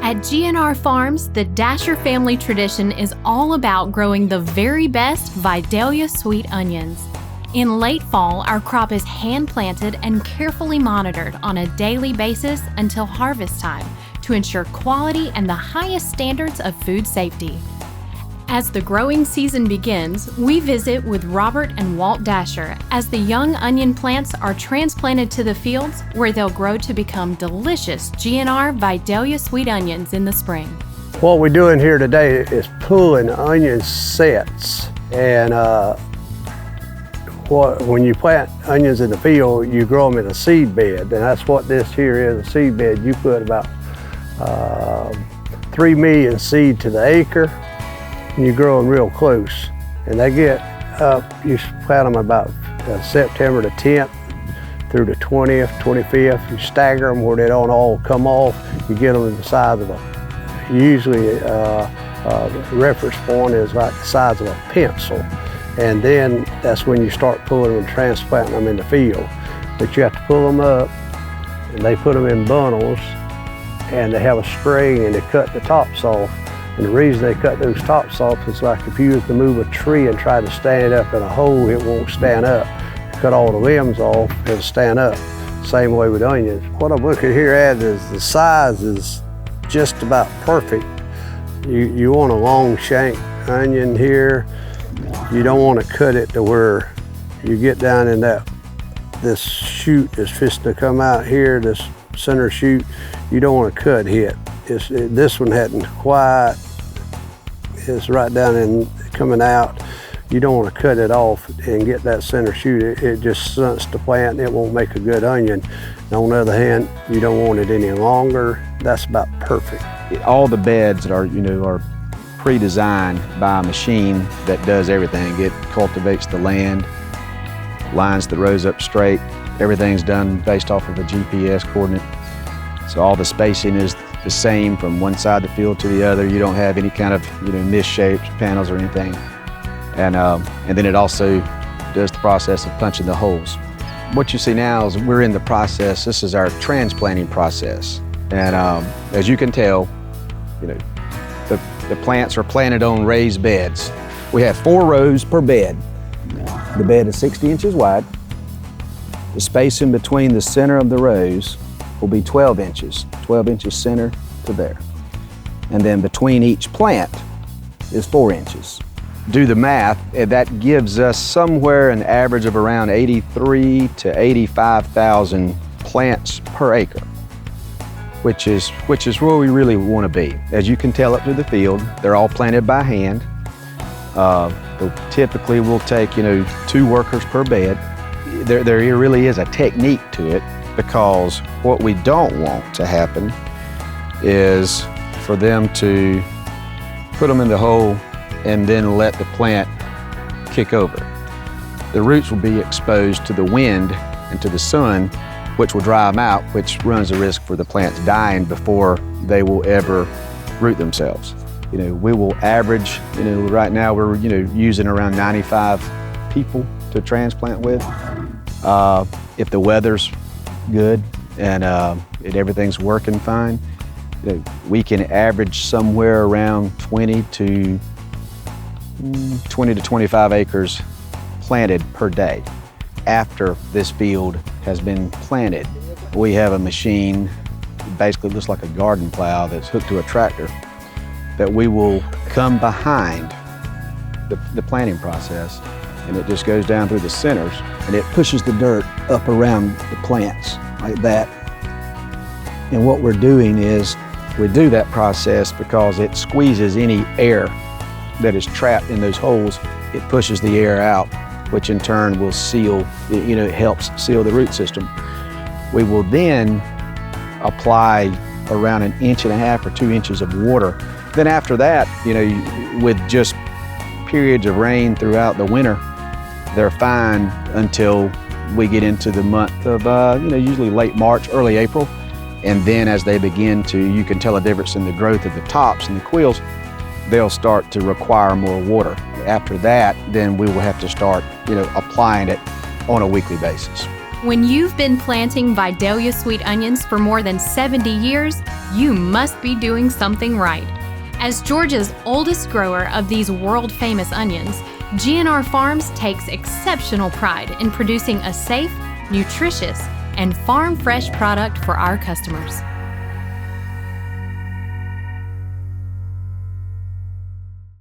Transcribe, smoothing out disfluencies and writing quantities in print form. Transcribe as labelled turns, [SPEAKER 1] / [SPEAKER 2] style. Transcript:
[SPEAKER 1] At GNR Farms, the Dasher family tradition is all about growing the very best Vidalia Sweet Onions. In late fall, our crop is hand-planted and carefully monitored on a daily basis until harvest time to ensure quality and the highest standards of food safety. As the growing season begins, we visit with Robert and Walt Dasher as the young onion plants are transplanted to the fields where they'll grow to become delicious GNR Vidalia Sweet Onions in the spring.
[SPEAKER 2] What we're doing here today is pulling onion sets, and when you plant onions in the field, you grow them in a seed bed, and that's what this here is, a seed bed. You put about 3 million seed to the acre, and you grow them real close. And they get up, you plant them about September the 10th through the 20th, 25th. You stagger them where they don't all come off. You get them the size of usually the reference point is like the size of a pencil. And then that's when you start pulling them and transplanting them in the field. But you have to pull them up, and they put them in bundles, and they have a string, and they cut the tops off. And the reason they cut those tops off is like if you was to move a tree and try to stand it up in a hole, it won't stand up. You cut all the limbs off, it'll stand up. Same way with onions. What I'm looking here at is the size is just about perfect. You want a long shank onion here. You don't want to cut it to where you get down in this shoot that's fixing to come out here, this center shoot. You don't want to cut it. This one hadn't quite, it's right down in coming out. You don't want to cut it off and get that center shoot. It just stunts the plant and it won't make a good onion. And on the other hand, you don't want it any longer. That's about perfect.
[SPEAKER 3] All the beds are pre-designed by a machine that does everything. It cultivates the land, lines the rows up straight. Everything's done based off of a GPS coordinate. So all the spacing is the same from one side of the field to the other. You don't have any kind of misshaped panels or anything. And then it also does the process of punching the holes. What you see now is we're in the process. This is our transplanting process. And as you can tell, the plants are planted on raised beds. We have 4 rows per bed. The bed is 60 inches wide. The space in between the center of the rows will be 12 inches center to there. And then between each plant is 4 inches. Do the math, and that gives us somewhere an average of around 83 to 85,000 plants per acre, which is where we really want to be. As you can tell up through the field, they're all planted by hand. Typically we'll take 2 workers per bed. There really is a technique to it, because what we don't want to happen is for them to put them in the hole and then let the plant kick over. The roots will be exposed to the wind and to the sun, which will dry them out, which runs the risk for the plants dying before they will ever root themselves. We will average, right now we're using around 95 people to transplant with. If the weather's good and everything's working fine, we can average somewhere around 20 to 25 acres planted per day after this field has been planted. We have a machine, basically looks like a garden plow that's hooked to a tractor, that we will come behind the planting process, and it just goes down through the centers and it pushes the dirt up around the plants like that. And what we're doing is we do that process because it squeezes any air that is trapped in those holes. It pushes the air out, which in turn will seal, it helps seal the root system. We will then apply around 1.5 inches or 2 inches of water. Then after that, with just periods of rain throughout the winter, they're fine until we get into the month of, usually late March, early April. And then as they begin to, you can tell a difference in the growth of the tops and the quills, they'll start to require more water. After that, then we will have to start, applying it on a weekly basis.
[SPEAKER 1] When you've been planting Vidalia Sweet Onions for more than 70 years, you must be doing something right. As Georgia's oldest grower of these world-famous onions, GNR Farms takes exceptional pride in producing a safe, nutritious, and farm-fresh product for our customers.